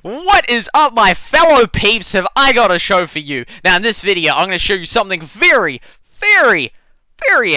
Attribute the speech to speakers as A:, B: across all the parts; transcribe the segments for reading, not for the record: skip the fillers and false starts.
A: What is up, my fellow peeps? Have I got a show for you? Now, in this video, I'm going to show you something very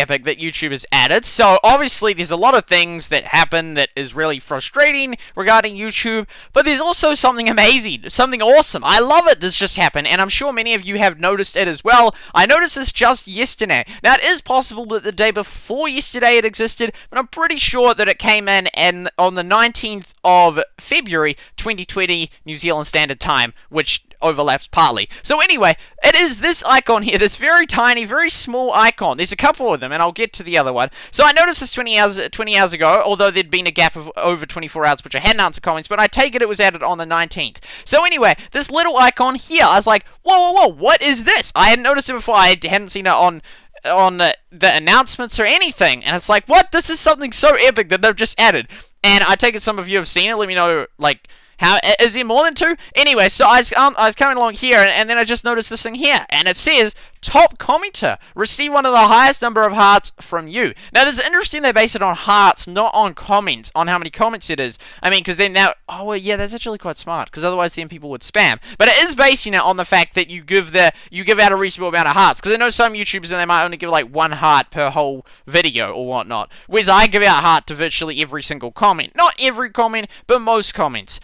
A: epic that YouTube has added. So, obviously, there's a lot of things that happen that is really frustrating regarding YouTube, but there's also something amazing, something awesome. I love it that's just happened, and I'm sure many of you have noticed it as well. I noticed this just yesterday. Now, it is possible that the day before yesterday it existed, but I'm pretty sure that it came in and on the 19th of February 2020 New Zealand Standard Time, which overlaps partly. So anyway, it is this icon here, this very tiny, very small icon. There's a couple of them, and I'll get to the other one. So I noticed this 20 hours ago, although there'd been a gap of over 24 hours, which I hadn't answered comments, but I take it was added on the 19th. So anyway, this little icon here, I was like, whoa, what is this? I hadn't noticed it before. I hadn't seen it on the announcements or anything, and it's like, what? This is something so epic that they've just added. And I take it some of you have seen it. Let me know, like, how is there more than two? Anyway, so I was coming along here, and then I just noticed this thing here, and it says top commenter receive one of the highest number of hearts from you. Now, this is interesting. They base it on hearts, not on comments, on how many comments it is. I mean, because then now, oh well, yeah, that's actually quite smart, because otherwise then people would spam. But it is basing it on the fact that you give out a reasonable amount of hearts, because I know some YouTubers and they might only give like one heart per whole video or whatnot. Whereas I give out heart to virtually every single comment, not every comment, but most comments.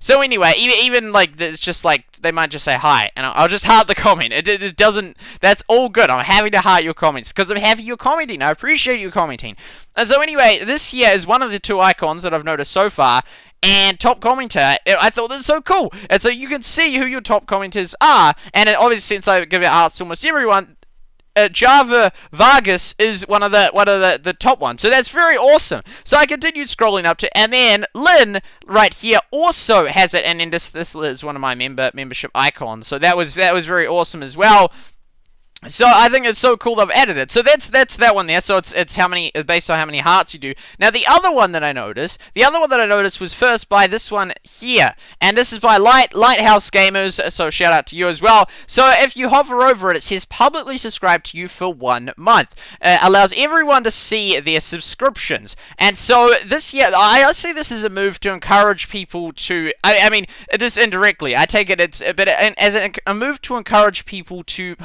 A: So anyway, even like it's just like they might just say hi, and I'll just heart the comment. It doesn't. That's all good. I'm happy to heart your comments because I'm happy you're commenting. I appreciate you commenting. And so anyway, this here is one of the two icons that I've noticed so far. And top commenter, I thought this was so cool. And so you can see who your top commenters are. And obviously, since I give out hearts to almost everyone, Java Vargas is one of the top ones, so that's very awesome. So I continued scrolling up to, and then Lynn right here also has it, and then this is one of my membership icons. So that was very awesome as well. So I think it's so cool they've added it. So that's that one there. So it's based on how many hearts you do. Now the other one that I noticed was first by this one here, and this is by Lighthouse Gamers. So shout out to you as well. So if you hover over it, it says publicly subscribed to you for 1 month. Allows everyone to see their subscriptions. And so this year, I see this as a move to encourage people to. I mean, this indirectly. I take it as a move to encourage people to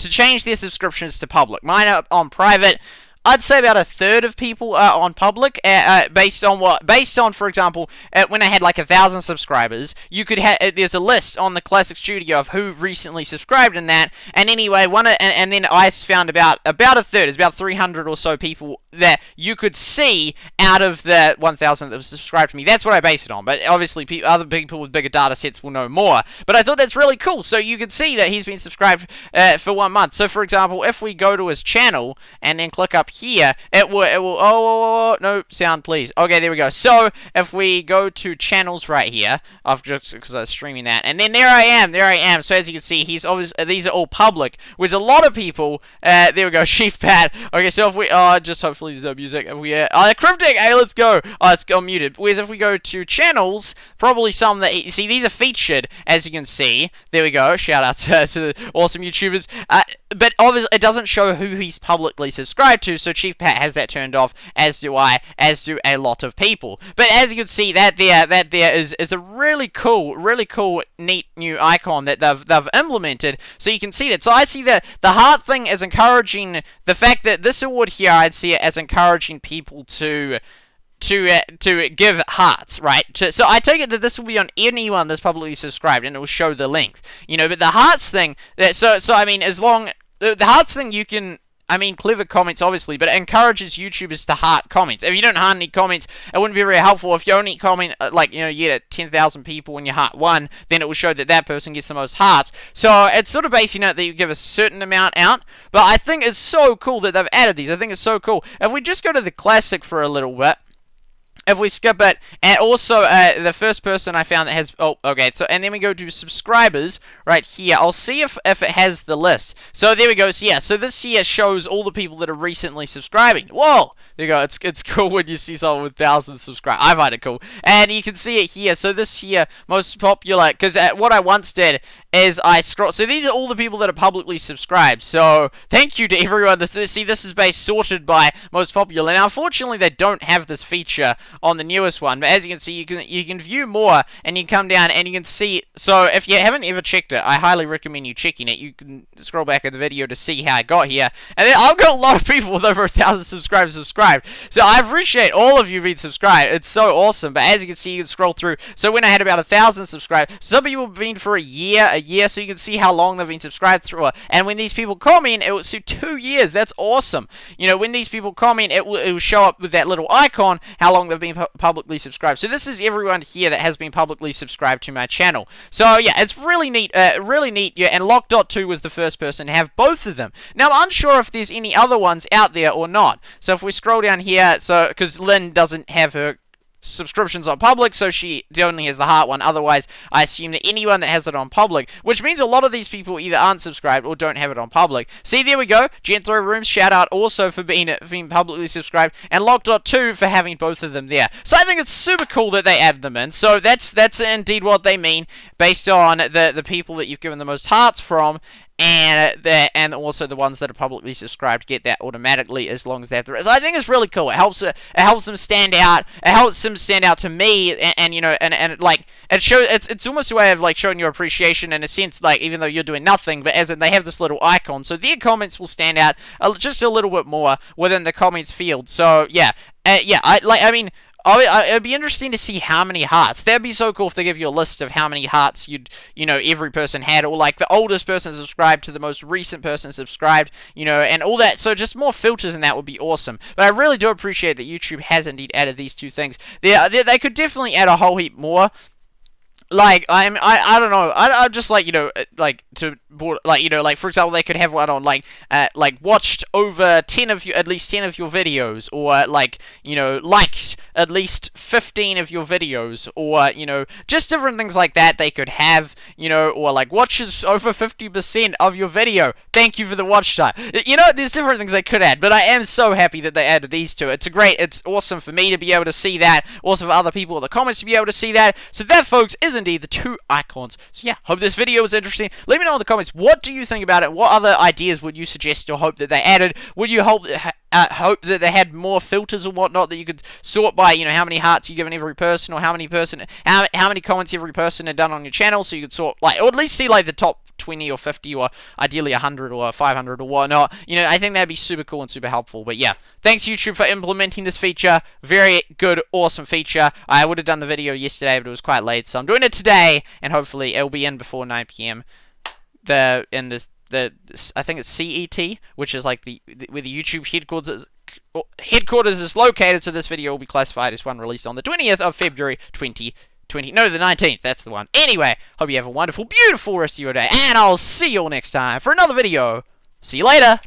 A: change their subscriptions to public. Mine are on private. I'd say about a third of people are on public, based on, for example, when I had like 1,000 subscribers, you could there's a list on the Classic Studio of who recently subscribed in that, and anyway, and then I found about a third, it's about 300 or so people that you could see out of the 1,000 that was subscribed to me. That's what I base it on, but obviously other people with bigger data sets will know more, but I thought that's really cool, so you can see that he's been subscribed for 1 month. So for example, if we go to his channel and then click up here, it will oh, no sound please. Okay, there we go. So if we go to channels right here, I've just because I was streaming that, and then there I am. So as you can see, he's obviously these are all public. With a lot of people, there we go, Chief Pat. Okay, so if we just hopefully there's no music. If we cryptic, hey, let's go. Oh, it's gone muted. Whereas if we go to channels, probably some that see these are featured, as you can see. There we go. Shout out to the awesome YouTubers. But obviously it doesn't show who he's publicly subscribed to, so Chief Pat has that turned off, as do I, as do a lot of people. But as you can see, that there is a really cool, neat new icon that they've implemented, so you can see that. So I see the heart thing as encouraging, the fact that this award here, I'd see it as encouraging people to give hearts, right? So I take it that this will be on anyone that's publicly subscribed, and it will show the length, you know. But the hearts thing, so I mean, as long the hearts thing, you can. I mean, clever comments, obviously, but it encourages YouTubers to heart comments. If you don't heart any comments, it wouldn't be very helpful. If you only comment, like, you know, you get 10,000 people and you heart one, then it will show that that person gets the most hearts. So it's sort of basing it that you give a certain amount out. But I think it's so cool that they've added these. I think it's so cool. If we just go to the classic for a little bit, if we skip it, and also the first person I found that has, oh, okay, so, and then we go to subscribers right here. I'll see if it has the list. So there we go. So yeah, so this here shows all the people that are recently subscribing. Whoa, there you go. It's cool when you see someone with thousands of subscribers. I find it cool, and you can see it here. So this here, most popular, because what I once did as I scroll. So these are all the people that are publicly subscribed. So thank you to everyone. See, this is based sorted by most popular. Now, unfortunately, they don't have this feature on the newest one. But as you can see, you can view more, and you come down and you can see. So if you haven't ever checked it, I highly recommend you checking it. You can scroll back in the video to see how I got here. And then I've got a lot of people with over 1,000 subscribers subscribed. So I appreciate all of you being subscribed. It's so awesome. But as you can see, you can scroll through. So when I had about 1,000 subscribed, some people have been for a year, so you can see how long they've been subscribed through. And when these people comment, it will see 2 years. That's awesome. You know, when these people comment, it will show up with that little icon how long they've been publicly subscribed. So this is everyone here that has been publicly subscribed to my channel. So yeah, it's really neat. Really neat. Yeah, and Lock.2 was the first person to have both of them. Now I'm unsure if there's any other ones out there or not. So if we scroll down here, so because Lynn doesn't have her subscriptions on public, so she only has the heart one. Otherwise, I assume that anyone that has it on public, which means a lot of these people either aren't subscribed or don't have it on public. See, there we go. Gentthrow Rooms, shout out also for being publicly subscribed, and Lock.2 for having both of them there. So I think it's super cool that they added them in. So that's indeed what they mean, based on the people that you've given the most hearts from. And also the ones that are publicly subscribed get that automatically as long as they have the rest. So I think it's really cool. It helps them stand out. It helps them stand out to me, and you know, and like it shows. It's almost a way of like showing your appreciation in a sense, like even though you're doing nothing, but as in they have this little icon, so their comments will stand out just a little bit more within the comments field. So yeah, I mean. It'd be interesting to see how many hearts. That'd be so cool if they give you a list of how many hearts every person had, or like the oldest person subscribed to the most recent person subscribed, and all that. So just more filters and that would be awesome. But I really do appreciate that YouTube has indeed added these two things. They could definitely add a whole heap more. Like, I don't know, I just like, like, like, for example, they could have one on, like, watched over at least 10 of your videos, or, like, liked at least 15 of your videos, or, just different things like that they could have, or, like, watches over 50% of your video, thank you for the watch time. There's different things they could add, but I am so happy that they added these two. It's awesome for me to be able to see that, also for other people in the comments to be able to see that. So that, folks, is indeed the two icons. So yeah, hope this video was interesting. Let me know in the comments, what do you think about it? What other ideas would you suggest or hope that they added? Would you hope that they had more filters or whatnot that you could sort by, how many hearts you've given every person, or how many comments every person had done on your channel, so you could sort, like, or at least see, like, the top 20 or 50 or ideally 100 or 500 or whatnot. I think that'd be super cool and super helpful. But yeah, thanks YouTube for implementing this feature. Very good, awesome feature. I would have done the video yesterday, but it was quite late, so I'm doing it today, and hopefully it'll be in before 9 PM. I think it's CET, which is like where the YouTube headquarters is located. So this video will be classified as one released on the 20th of February 2020. No, the 19th. That's the one. Anyway, hope you have a wonderful, beautiful rest of your day, and I'll see you all next time for another video. See you later.